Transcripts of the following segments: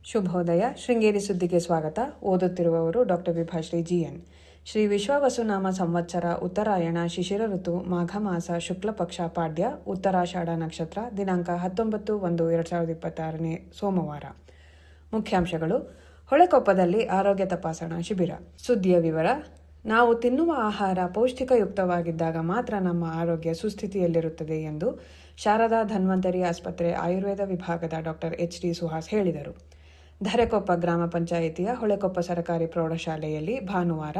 ಶುಭೋದಯ. ಶೃಂಗೇರಿ ಸುದ್ದಿಗೆ ಸ್ವಾಗತ. ಓದುತ್ತಿರುವವರು ಡಾಕ್ಟರ್ ವಿಭಾಶ್ರೀ GN. ಶ್ರೀ ವಿಶ್ವಾವಸುನಾಮ ಸಂವತ್ಸರ ಉತ್ತರಾಯಣ ಶಿಶಿರ ಋತು ಮಾಘ ಮಾಸ ಶುಕ್ಲ ಪಕ್ಷ ಪಾಡ್ಯ ಉತ್ತರಾಷಾಢ ನಕ್ಷತ್ರ ದಿನಾಂಕ 19/1/2026 ಸೋಮವಾರ. ಮುಖ್ಯಾಂಶಗಳು. ಹೊಳೆಕೊಪ್ಪದಲ್ಲಿ ಆರೋಗ್ಯ ತಪಾಸಣಾ ಶಿಬಿರ. ಸುದ್ದಿಯ ವಿವರ. ನಾವು ತಿನ್ನುವ ಆಹಾರ ಪೌಷ್ಟಿಕಯುಕ್ತವಾಗಿದ್ದಾಗ ಮಾತ್ರ ನಮ್ಮ ಆರೋಗ್ಯ ಸುಸ್ಥಿತಿಯಲ್ಲಿರುತ್ತದೆ ಎಂದು ಶಾರದಾ ಧನ್ವಂತರಿ ಆಸ್ಪತ್ರೆ ಆಯುರ್ವೇದ ವಿಭಾಗದ ಡಾಕ್ಟರ್ HD ಸುಹಾಸ್ ಹೇಳಿದರು. ಧರೆಕೊಪ್ಪ ಗ್ರಾಮ ಪಂಚಾಯಿತಿಯ ಹೊಳೆಕೊಪ್ಪ ಸರಕಾರಿ ಪ್ರೌಢಶಾಲೆಯಲ್ಲಿ ಭಾನುವಾರ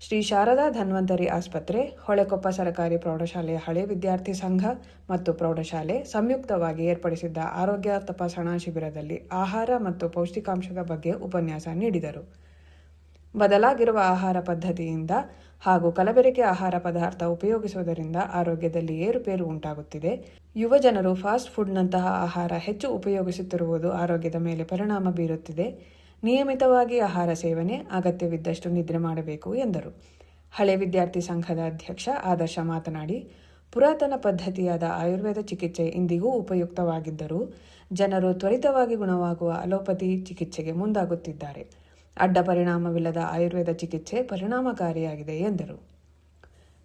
ಶ್ರೀ ಶಾರದಾ ಧನ್ವಂತರಿ ಆಸ್ಪತ್ರೆ, ಹೊಳೆಕೊಪ್ಪ ಸರಕಾರಿ ಪ್ರೌಢಶಾಲೆಯ ಹಳೆ ವಿದ್ಯಾರ್ಥಿ ಸಂಘ ಮತ್ತು ಪ್ರೌಢಶಾಲೆ ಸಂಯುಕ್ತವಾಗಿ ಏರ್ಪಡಿಸಿದ್ದ ಆರೋಗ್ಯ ತಪಾಸಣಾ ಶಿಬಿರದಲ್ಲಿ ಆಹಾರ ಮತ್ತು ಪೌಷ್ಟಿಕಾಂಶದ ಬಗ್ಗೆ ಉಪನ್ಯಾಸ ನೀಡಿದರು. ಬದಲಾಗಿರುವ ಆಹಾರ ಪದ್ಧತಿಯಿಂದ ಹಾಗೂ ಕಲಬೆರಕೆ ಆಹಾರ ಪದಾರ್ಥ ಉಪಯೋಗಿಸುವುದರಿಂದ ಆರೋಗ್ಯದಲ್ಲಿ ಏರುಪೇರು ಉಂಟಾಗುತ್ತಿದೆ. ಯುವ ಜನರು ಫಾಸ್ಟ್ ಫುಡ್ನಂತಹ ಆಹಾರ ಹೆಚ್ಚು ಉಪಯೋಗಿಸುತ್ತಿರುವುದು ಆರೋಗ್ಯದ ಮೇಲೆ ಪರಿಣಾಮ ಬೀರುತ್ತಿದೆ. ನಿಯಮಿತವಾಗಿ ಆಹಾರ ಸೇವನೆ, ಅಗತ್ಯವಿದ್ದಷ್ಟು ನಿದ್ರೆ ಮಾಡಬೇಕು ಎಂದರು. ಹಳೆ ವಿದ್ಯಾರ್ಥಿ ಸಂಘದ ಅಧ್ಯಕ್ಷ ಆದರ್ಶ ಮಾತನಾಡಿ, ಪುರಾತನ ಪದ್ಧತಿಯಾದ ಆಯುರ್ವೇದ ಚಿಕಿತ್ಸೆ ಇಂದಿಗೂ ಉಪಯುಕ್ತವಾಗಿದ್ದರೂ ಜನರು ತ್ವರಿತವಾಗಿ ಗುಣವಾಗುವ ಅಲೋಪತಿ ಚಿಕಿತ್ಸೆಗೆ ಮುಂದಾಗುತ್ತಿದ್ದಾರೆ. ಅಡ್ಡ ಪರಿಣಾಮವಿಲ್ಲದ ಆಯುರ್ವೇದ ಚಿಕಿತ್ಸೆ ಪರಿಣಾಮಕಾರಿಯಾಗಿದೆ ಎಂದರು.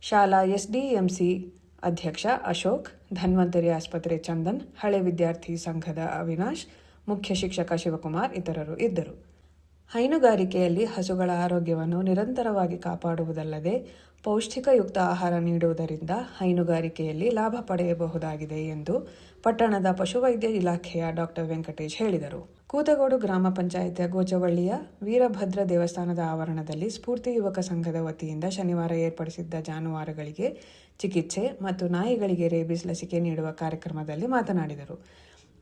ಶಾಲಾ SDMC ಅಧ್ಯಕ್ಷ ಅಶೋಕ್, ಧನ್ವಂತರಿ ಆಸ್ಪತ್ರೆ ಚಂದನ್, ಹಳೆ ವಿದ್ಯಾರ್ಥಿ ಸಂಘದ ಅವಿನಾಶ್, ಮುಖ್ಯ ಶಿಕ್ಷಕ ಶಿವಕುಮಾರ್ ಇತರರು ಇದ್ದರು. ಹೈನುಗಾರಿಕೆಯಲ್ಲಿ ಹಸುಗಳ ಆರೋಗ್ಯವನ್ನು ನಿರಂತರವಾಗಿ ಕಾಪಾಡುವುದಲ್ಲದೆ ಪೌಷ್ಟಿಕಯುಕ್ತ ಆಹಾರ ನೀಡುವುದರಿಂದ ಹೈನುಗಾರಿಕೆಯಲ್ಲಿ ಲಾಭ ಪಡೆಯಬಹುದಾಗಿದೆ ಎಂದು ಪಟ್ಟಣದ ಪಶುವೈದ್ಯ ಇಲಾಖೆಯ ಡಾಕ್ಟರ್ ವೆಂಕಟೇಶ್ ಹೇಳಿದರು. ಕೂತಗೋಡು ಗ್ರಾಮ ಪಂಚಾಯಿತಿಯ ಗೋಚವಳ್ಳಿಯ ವೀರಭದ್ರ ದೇವಸ್ಥಾನದ ಆವರಣದಲ್ಲಿ ಸ್ಫೂರ್ತಿ ಯುವಕ ಸಂಘದ ವತಿಯಿಂದ ಶನಿವಾರ ಏರ್ಪಡಿಸಿದ್ದ ಜಾನುವಾರುಗಳಿಗೆ ಚಿಕಿತ್ಸೆ ಮತ್ತು ನಾಯಿಗಳಿಗೆ ರೇಬಿಸ್ ಲಸಿಕೆ ನೀಡುವ ಕಾರ್ಯಕ್ರಮದಲ್ಲಿ ಮಾತನಾಡಿದರು.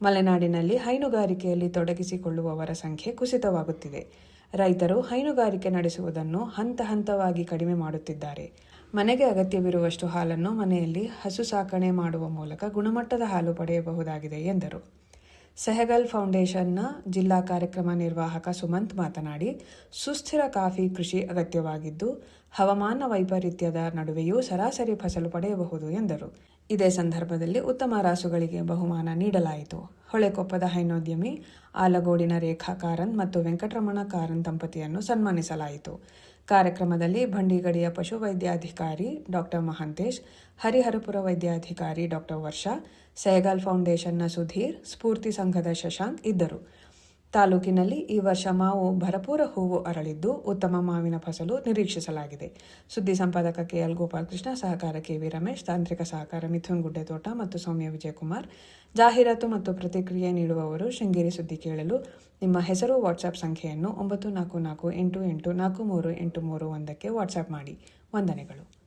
ಮಲೆನಾಡಿನಲ್ಲಿ ಹೈನುಗಾರಿಕೆಯಲ್ಲಿ ತೊಡಗಿಸಿಕೊಳ್ಳುವವರ ಸಂಖ್ಯೆ ಕುಸಿತವಾಗುತ್ತಿದೆ. ರೈತರು ಹೈನುಗಾರಿಕೆ ನಡೆಸುವುದನ್ನು ಹಂತ ಹಂತವಾಗಿ ಕಡಿಮೆ ಮಾಡುತ್ತಿದ್ದಾರೆ. ಮನೆಗೆ ಅಗತ್ಯವಿರುವಷ್ಟು ಹಾಲನ್ನು ಮನೆಯಲ್ಲಿ ಹಸು ಸಾಕಣೆ ಮಾಡುವ ಮೂಲಕ ಗುಣಮಟ್ಟದ ಹಾಲು ಪಡೆಯಬಹುದಾಗಿದೆ ಎಂದರು. ಸೆಹಗಲ್ ಫೌಂಡೇಶನ್ನ ಜಿಲ್ಲಾ ಕಾರ್ಯಕ್ರಮ ನಿರ್ವಾಹಕ ಸುಮಂತ್ ಮಾತನಾಡಿ, ಸುಸ್ಥಿರ ಕಾಫಿ ಕೃಷಿ ಅಗತ್ಯವಾಗಿದ್ದು ಹವಾಮಾನ ವೈಪರೀತ್ಯದ ನಡುವೆಯೂ ಸರಾಸರಿ ಫಸಲು ಪಡೆಯಬಹುದು ಎಂದರು. ಇದೇ ಸಂದರ್ಭದಲ್ಲಿ ಉತ್ತಮ ರಾಸುಗಳಿಗೆ ಬಹುಮಾನ ನೀಡಲಾಯಿತು. ಹೊಳೆಕೊಪ್ಪದ ಹೈನೋದ್ಯಮಿ ಆಲಗೋಡಿನ ರೇಖಾ ಕಾರಂತ್ ಮತ್ತು ವೆಂಕಟರಮಣ ಕಾರಂತ್ ದಂಪತಿಯನ್ನು ಸನ್ಮಾನಿಸಲಾಯಿತು. ಕಾರ್ಯಕ್ರಮದಲ್ಲಿ ಭಂಡಿಗಡಿಯ ಪಶುವೈದ್ಯಾಧಿಕಾರಿ ಡಾಕ್ಟರ್ ಮಹಾಂತೇಶ್, ಹರಿಹರಪುರ ವೈದ್ಯಾಧಿಕಾರಿ ಡಾಕ್ಟರ್ ವರ್ಷಾ, ಸೆಹಗಲ್ ಫೌಂಡೇಶನ್ನ ಸುಧೀರ್, ಸ್ಫೂರ್ತಿ ಸಂಘದ ಶಶಾಂಕ್ ಇದ್ದರು. ತಾಲೂಕಿನಲ್ಲಿ ಈ ವರ್ಷ ಮಾವು ಭರಪೂರ ಹೂವು ಅರಳಿದ್ದು ಉತ್ತಮ ಮಾವಿನ ಫಸಲು ನಿರೀಕ್ಷಿಸಲಾಗಿದೆ. ಸುದ್ದಿ ಸಂಪಾದಕ KL ಗೋಪಾಲಕೃಷ್ಣ, ಸಹಕಾರ KV ರಮೇಶ್, ತಾಂತ್ರಿಕ ಸಹಕಾರ ಮಿಥುನ್ ಗುಡ್ಡೆತೋಟ ಮತ್ತು ಸೌಮ್ಯ ವಿಜಯಕುಮಾರ್. ಜಾಹೀರಾತು ಮತ್ತು ಪ್ರತಿಕ್ರಿಯೆ ನೀಡುವವರು ಶೃಂಗೇರಿ ಸುದ್ದಿ ಕೇಳಲು ನಿಮ್ಮ ಹೆಸರು, ವಾಟ್ಸ್ಆಪ್ ಸಂಖ್ಯೆಯನ್ನು 9448843831ಕ್ಕೆ ವಾಟ್ಸ್ಆಪ್ ಮಾಡಿ. ವಂದನೆಗಳು.